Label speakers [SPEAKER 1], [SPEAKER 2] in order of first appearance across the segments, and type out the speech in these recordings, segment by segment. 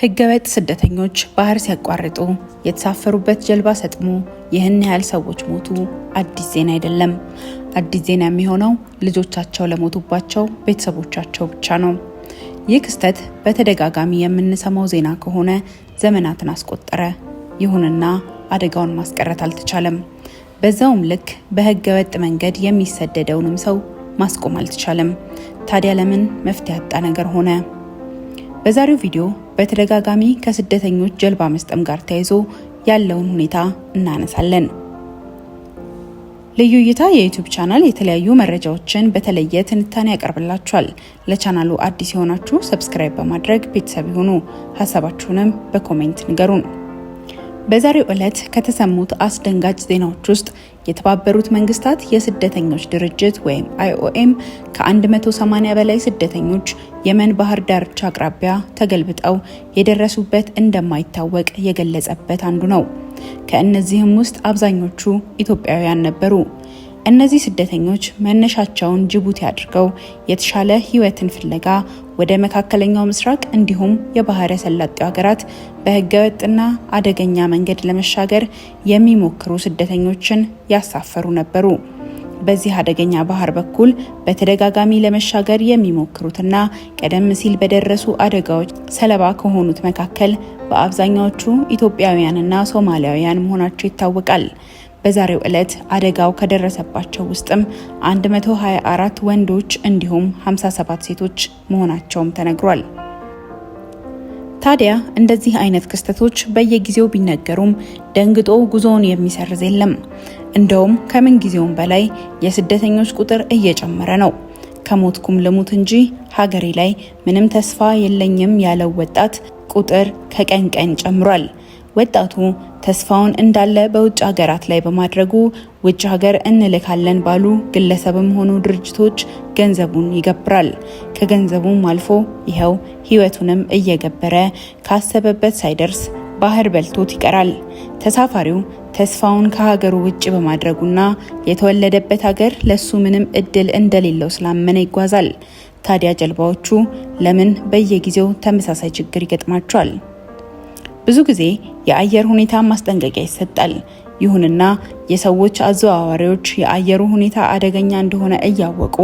[SPEAKER 1] ህገወጥ ስደተኞች ባህር ሲያቋርጡ የተሳፈሩበት ጀልባ ሰጥሞ ይህን ያህል ሰዎች ሞቱ አዲስ ዜና አይደለም። አዲስ ዜና የሚሆነው ልጆቻቸው ለሞቱባቸው ቤተሰቦቻቸው ብቻ ነው። ይህ ክስተት በተደጋጋሚ የምንሰማው ዜና ከሆነ ዘመናትን አስቆጠረ። ይሁንና አደጋውን ማስቀረት አልተቻለም። በዛውም ልክ በህገወጥ መንገድ የሚሰደደውንም ሰው ማስቆም አልተቻለም። ታዲያ ለምን መፍትሄ ያጣ ነገር ሆነ? በዛሬው ቪዲዮ በተደጋጋሚ ከስደተኞች ጀልባ መስጠም ጋር ተያይዞ ያለውን ሁኔታ እናነሳለን። ልዩ እይታ የዩቲዩብ ቻናል የተለያዩ መረጃዎችን በተለየ ትንታኔ ያቀርብላችኋል። ለቻናሉ አዲስ የሆናችሁ ሰብስክራይብ በማድረግ ቤተሰብ ይሁኑ። ሀሳባችሁንም በኮሜንት ንገሩን። በዛሬው ዕለት ከተሰሙት አስደንጋጭ ዜናዎች ውስጥ የተባበሩት መንግስታት የስደተኞች ድርጅት ወይም IOM ከ180 በላይ ስደተኞች የመን ባህር ዳርቻ አቅራቢያ ተገልብጠው የደረሱበት እንደማይታወቅ የገለጸበት አንዱ ነው። ከእነዚህም ውስጥ አብዛኞቹ ኢትዮጵያውያን ነበሩ። እነዚህ ስደተኞች መነሻቸውን ጅቡቲ አድርገው የተሻለ ህይወትን ፍለጋ ወደ መካከለኛው ምስራቅ እንዲሁም የባህረ ሰላጤው ሀገራት በህገወጥና አደገኛ መንገድ ለመሻገር የሚሞክሩ ስደተኞችን ያሳፈሩ ነበሩ። በዚህ አደገኛ ባህር በኩል በተደጋጋሚ ለመሻገር የሚሞክሩትና ቀደም ሲል በደረሱ አደጋዎች ሰለባ ከሆኑት መካከል በአብዛኛዎቹ ኢትዮጵያውያንና ሶማሊያውያን መሆናቸው ይታወቃል። በዛሬው ዕለት አደጋው ከደረሰባቸው ውስጥም 124 ወንዶች እንዲሁም 57 ሴቶች መሆናቸውም ተነግሯል። ታዲያ እንደዚህ አይነት ክስተቶች በየጊዜው ቢነገሩም ደንግጦ ጉዞውን የሚሰርዝ የለም። እንደውም ከምን ጊዜውም በላይ የስደተኞች ቁጥር እየጨመረ ነው። ከሞትኩም ልሙት እንጂ ሀገሬ ላይ ምንም ተስፋ የለኝም ያለው ወጣት ቁጥር ከቀን ቀን ጨምሯል። ወጣቱ ተስፋውን እንዳለ በውጭ ሀገራት ላይ በማድረጉ ውጭ ሀገር እንልካለን ባሉ ግለሰብም ሆኑ ድርጅቶች ገንዘቡን ይገብራል። ከገንዘቡም አልፎ ይኸው ህይወቱንም እየገበረ ካሰበበት ሳይደርስ ባህር በልቶት ይቀራል። ተሳፋሪው ተስፋውን ከሀገሩ ውጭ በማድረጉና የተወለደበት ሀገር ለሱ ምንም እድል እንደሌለው ስላመነ ይጓዛል። ታዲያ ጀልባዎቹ ለምን በየጊዜው ተመሳሳይ ችግር ይገጥማቸዋል? ብዙ ጊዜ የአየር ሁኔታ ማስጠንቀቂያ ይሰጣል። ይሁንና የሰዎች አዘዋዋሪዎች የአየሩ ሁኔታ አደገኛ እንደሆነ እያወቁ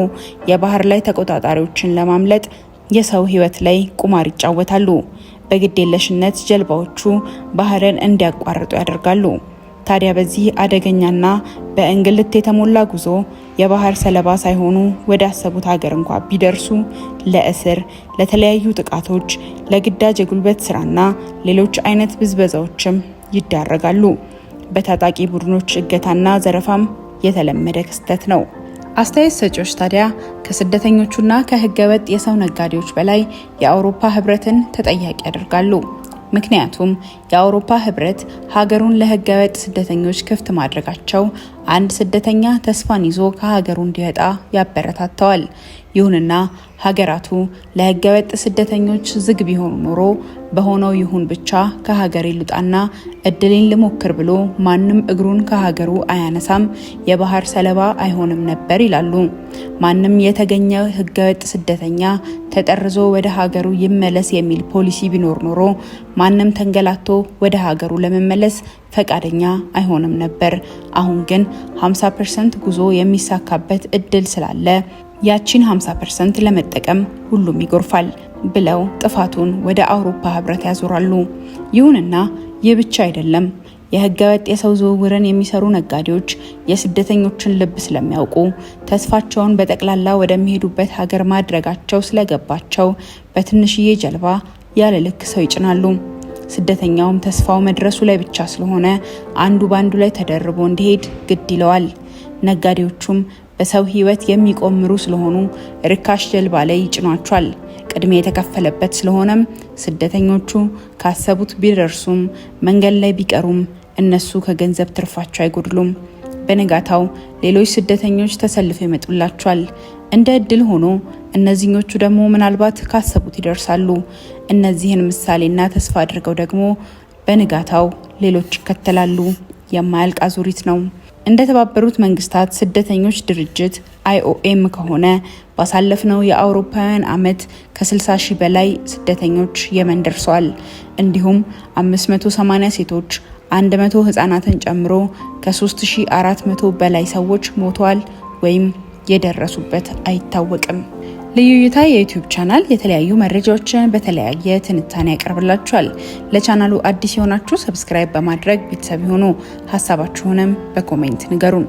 [SPEAKER 1] የባህር ላይ ተቆጣጣሪዎችን ለማምለጥ የሰው ህይወት ላይ ቁማር ይጫወታሉ። በግዴለሽነት ጀልባዎቹ ባህርን እንዲያቋርጡ ያደርጋሉ። ታዲያ በዚህ አደገኛና በእንግልት የተሞላ ጉዞ የባህር ሰለባ ሳይሆኑ ወደ አሰቡት ሀገር እንኳ ቢደርሱ ለእስር፣ ለተለያዩ ጥቃቶች፣ ለግዳጅ የጉልበት ስራና ሌሎች አይነት ብዝበዛዎችም ይዳረጋሉ። በታጣቂ ቡድኖች እገታና ዘረፋም የተለመደ ክስተት ነው። አስተያየት ሰጪዎች ታዲያ ከስደተኞቹና ከህገወጥ የሰው ነጋዴዎች በላይ የአውሮፓ ህብረትን ተጠያቂ ያደርጋሉ። ምክንያቱም የአውሮፓ ህብረት ሀገሩን ለህገወጥ ስደተኞች ክፍት ማድረጋቸው አንድ ስደተኛ ተስፋን ይዞ ከሀገሩ እንዲወጣ ያበረታተዋል። ይሁንና ሀገራቱ ለህገወጥ ስደተኞች ዝግ ቢሆኑ ኖሮ በሆነው ይሁን ብቻ ከሀገሬ ልውጣና እድሌን ልሞክር ብሎ ማንም እግሩን ከሀገሩ አያነሳም፣ የባህር ሰለባ አይሆንም ነበር ይላሉ። ማንም የተገኘ ህገወጥ ስደተኛ ተጠርዞ ወደ ሀገሩ ይመለስ የሚል ፖሊሲ ቢኖር ኖሮ ማንም ተንገላቶ ወደ ሀገሩ ለመመለስ ፈቃደኛ አይሆንም ነበር። አሁን ግን 50% ጉዞ የሚሳካበት እድል ስላለ ያቺን 50% ለመጠቀም ሁሉም ይጎርፋል ብለው ጥፋቱን ወደ አውሮፓ ህብረት ያዞራሉ። ይሁንና ይህ ብቻ አይደለም። የህገወጥ የሰው ዝውውርን የሚሰሩ ነጋዴዎች የስደተኞችን ልብ ስለሚያውቁ ተስፋቸውን በጠቅላላ ወደሚሄዱበት ሀገር ማድረጋቸው ስለገባቸው በትንሽዬ ጀልባ ያለ ልክ ሰው ይጭናሉ። ስደተኛውም ተስፋው መድረሱ ላይ ብቻ ስለሆነ አንዱ ባንዱ ላይ ተደርቦ እንዲሄድ ግድ ይለዋል። ነጋዴዎቹም በሰው ህይወት የሚቆምሩ ስለሆኑ ርካሽ ጀልባ ላይ ይጭኗቸዋል። ቅድሚያ የተከፈለበት ስለሆነም ስደተኞቹ ካሰቡት ቢደርሱም መንገድ ላይ ቢቀሩም እነሱ ከገንዘብ ትርፋቸው አይጎድሉም። በነጋታው ሌሎች ስደተኞች ተሰልፈው ይመጡላቸዋል። እንደ እድል ሆኖ እነዚህኞቹ ደግሞ ምናልባት ካሰቡት ይደርሳሉ። እነዚህን ምሳሌና ተስፋ አድርገው ደግሞ በንጋታው ሌሎች ይከተላሉ። የማያልቅ አዙሪት ነው። እንደ ተባበሩት መንግስታት ስደተኞች ድርጅት IOM ከሆነ ባሳለፍነው የአውሮፓውያን ዓመት ከ60 ሺህ በላይ ስደተኞች የመን ደርሰዋል። እንዲሁም 580 ሴቶች 100 ህጻናትን ጨምሮ ከ3400 በላይ ሰዎች ሞተዋል ወይም የደረሱበት አይታወቅም። ልዩ እይታ የዩቲዩብ ቻናል የተለያዩ መረጃዎችን በተለያየ ትንታኔ ያቀርብላችኋል። ለቻናሉ አዲስ የሆናችሁ ሰብስክራይብ በማድረግ ቤተሰብ ይሁኑ። ሀሳባችሁንም በኮሜንት ንገሩን።